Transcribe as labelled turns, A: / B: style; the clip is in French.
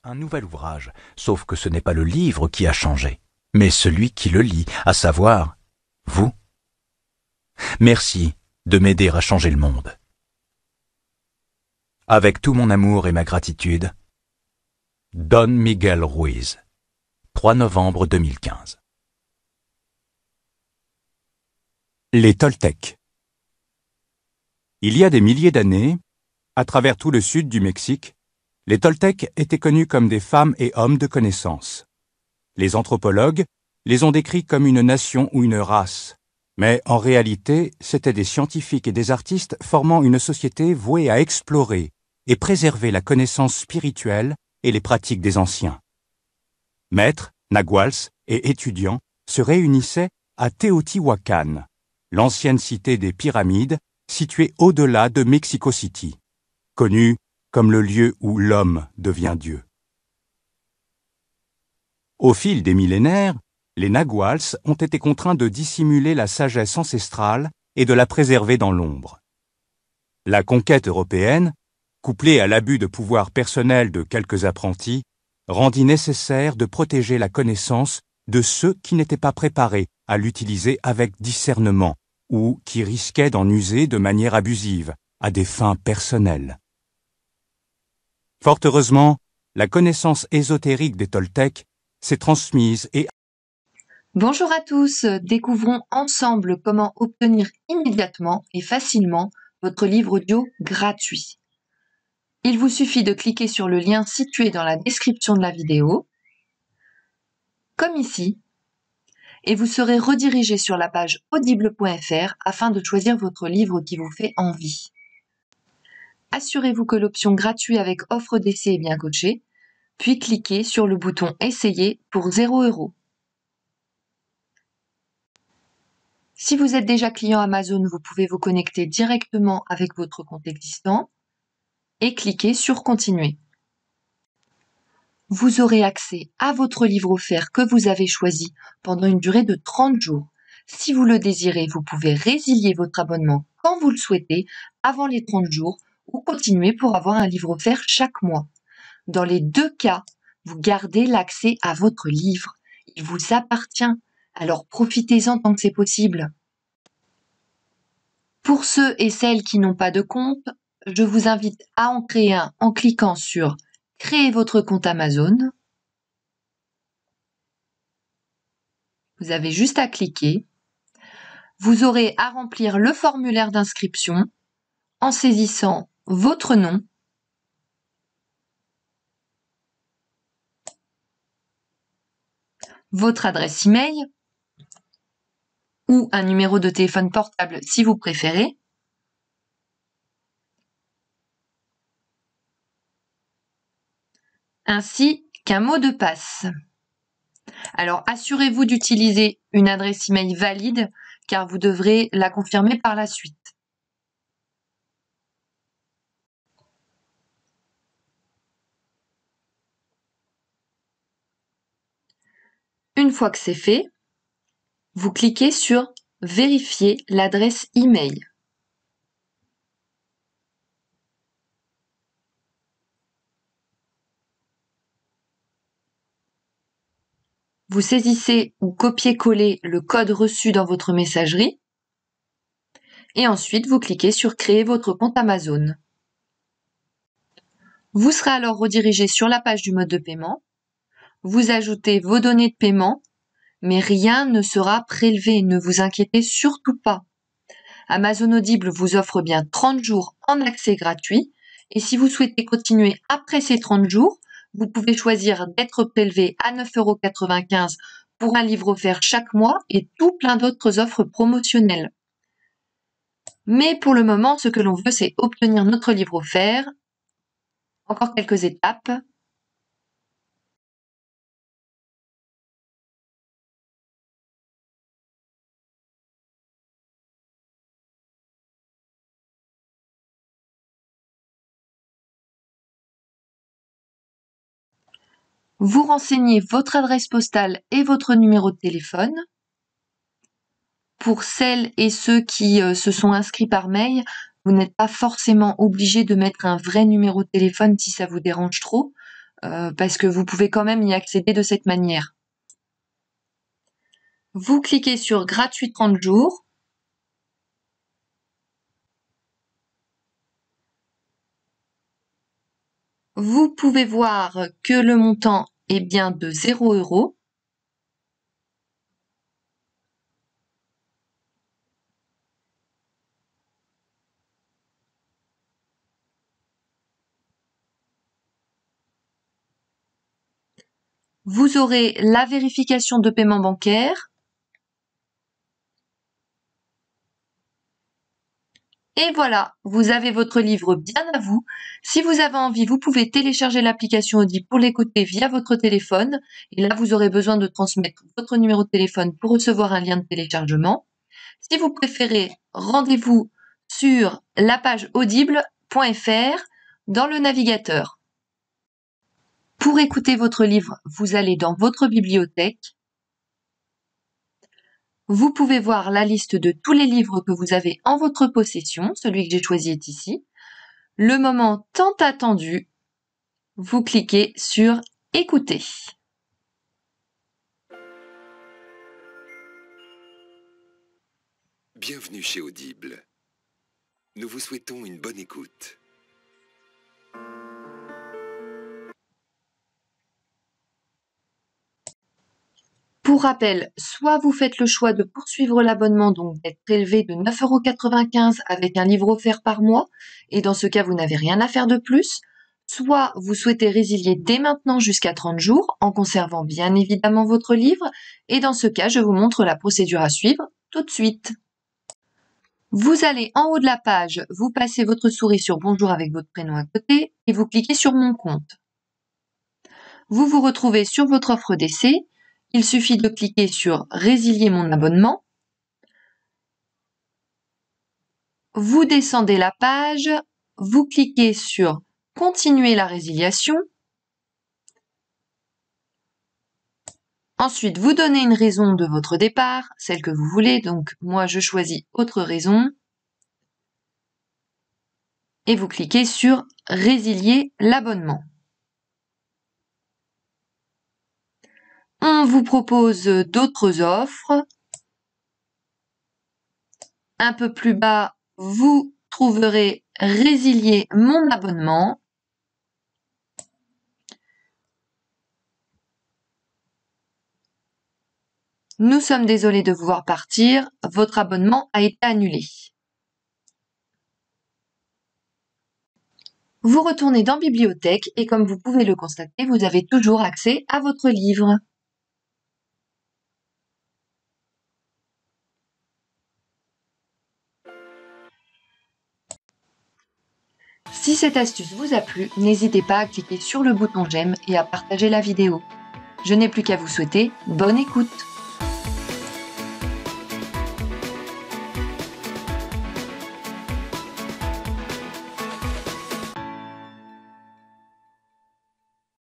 A: Un nouvel ouvrage, sauf que ce n'est pas le livre qui a changé, mais celui qui le lit, à savoir, vous. Merci de m'aider à changer le monde. Avec tout mon amour et ma gratitude, Don Miguel Ruiz, 3 novembre 2015.
B: Les Toltecs. Il y a des milliers d'années, à travers tout le sud du Mexique, les Toltecs étaient connus comme des femmes et hommes de connaissance. Les anthropologues les ont décrits comme une nation ou une race, mais en réalité, c'étaient des scientifiques et des artistes formant une société vouée à explorer et préserver la connaissance spirituelle et les pratiques des anciens. Maîtres, naguals et étudiants se réunissaient à Teotihuacan, l'ancienne cité des pyramides située au-delà de Mexico City, connue comme le lieu où l'homme devient Dieu. Au fil des millénaires, les naguals ont été contraints de dissimuler la sagesse ancestrale et de la préserver dans l'ombre. La conquête européenne, couplée à l'abus de pouvoir personnel de quelques apprentis, rendit nécessaire de protéger la connaissance de ceux qui n'étaient pas préparés à l'utiliser avec discernement ou qui risquaient d'en user de manière abusive, à des fins personnelles. Fort heureusement, la connaissance ésotérique des Toltecs s'est transmise et...
C: Bonjour à tous, découvrons ensemble comment obtenir immédiatement et facilement votre livre audio gratuit. Il vous suffit de cliquer sur le lien situé dans la description de la vidéo, comme ici, et vous serez redirigé sur la page audible.fr afin de choisir votre livre qui vous fait envie. Assurez-vous que l'option gratuit avec offre d'essai est bien cochée, puis cliquez sur le bouton Essayer pour 0 €. Si vous êtes déjà client Amazon, vous pouvez vous connecter directement avec votre compte existant et cliquer sur Continuer. Vous aurez accès à votre livre offert que vous avez choisi pendant une durée de 30 jours. Si vous le désirez, vous pouvez résilier votre abonnement quand vous le souhaitez avant les 30 jours ou continuer pour avoir un livre offert chaque mois. Dans les deux cas, vous gardez l'accès à votre livre. Il vous appartient, alors profitez-en tant que c'est possible. Pour ceux et celles qui n'ont pas de compte, je vous invite à en créer un en cliquant sur « Créer votre compte Amazon ». Vous avez juste à cliquer. Vous aurez à remplir le formulaire d'inscription en saisissant votre nom, votre adresse email ou un numéro de téléphone portable si vous préférez, ainsi qu'un mot de passe. Alors, assurez-vous d'utiliser une adresse email valide car vous devrez la confirmer par la suite. Une fois que c'est fait, vous cliquez sur « Vérifier l'adresse email ». Vous saisissez ou copiez-collez le code reçu dans votre messagerie et ensuite vous cliquez sur « Créer votre compte Amazon ». Vous serez alors redirigé sur la page du mode de paiement. Vous ajoutez vos données de paiement, mais rien ne sera prélevé, ne vous inquiétez surtout pas. Amazon Audible vous offre bien 30 jours en accès gratuit et si vous souhaitez continuer après ces 30 jours, vous pouvez choisir d'être prélevé à 9,95 € pour un livre offert chaque mois et tout plein d'autres offres promotionnelles. Mais pour le moment, ce que l'on veut, c'est obtenir notre livre offert. Encore quelques étapes. Vous renseignez votre adresse postale et votre numéro de téléphone. Pour celles et ceux qui se sont inscrits par mail, vous n'êtes pas forcément obligé de mettre un vrai numéro de téléphone si ça vous dérange trop. parce que vous pouvez quand même y accéder de cette manière. Vous cliquez sur gratuit 30 jours. Vous pouvez voir que le montant est bien de 0 €. Vous aurez la vérification de paiement bancaire. Et voilà, vous avez votre livre bien à vous. Si vous avez envie, vous pouvez télécharger l'application Audible pour l'écouter via votre téléphone. Et là, vous aurez besoin de transmettre votre numéro de téléphone pour recevoir un lien de téléchargement. Si vous préférez, rendez-vous sur la page audible.fr dans le navigateur. Pour écouter votre livre, vous allez dans votre bibliothèque. Vous pouvez voir la liste de tous les livres que vous avez en votre possession. Celui que j'ai choisi est ici. Le moment tant attendu, vous cliquez sur Écouter.
D: Bienvenue chez Audible. Nous vous souhaitons une bonne écoute.
C: Pour rappel, soit vous faites le choix de poursuivre l'abonnement, donc d'être prélevé de 9,95 € avec un livre offert par mois, et dans ce cas, vous n'avez rien à faire de plus, soit vous souhaitez résilier dès maintenant jusqu'à 30 jours, en conservant bien évidemment votre livre, et dans ce cas, je vous montre la procédure à suivre tout de suite. Vous allez en haut de la page, vous passez votre souris sur Bonjour avec votre prénom à côté, et vous cliquez sur Mon compte. Vous vous retrouvez sur votre offre d'essai. Il suffit de cliquer sur Résilier mon abonnement. Vous descendez la page, vous cliquez sur Continuer la résiliation. Ensuite, vous donnez une raison de votre départ, celle que vous voulez. Donc, moi, je choisis Autre raison. Et vous cliquez sur Résilier l'abonnement. On vous propose d'autres offres. Un peu plus bas, vous trouverez Résilier mon abonnement. Nous sommes désolés de vous voir partir. Votre abonnement a été annulé. Vous retournez dans Bibliothèque et comme vous pouvez le constater, vous avez toujours accès à votre livre. Si cette astuce vous a plu, n'hésitez pas à cliquer sur le bouton j'aime et à partager la vidéo. Je n'ai plus qu'à vous souhaiter bonne écoute.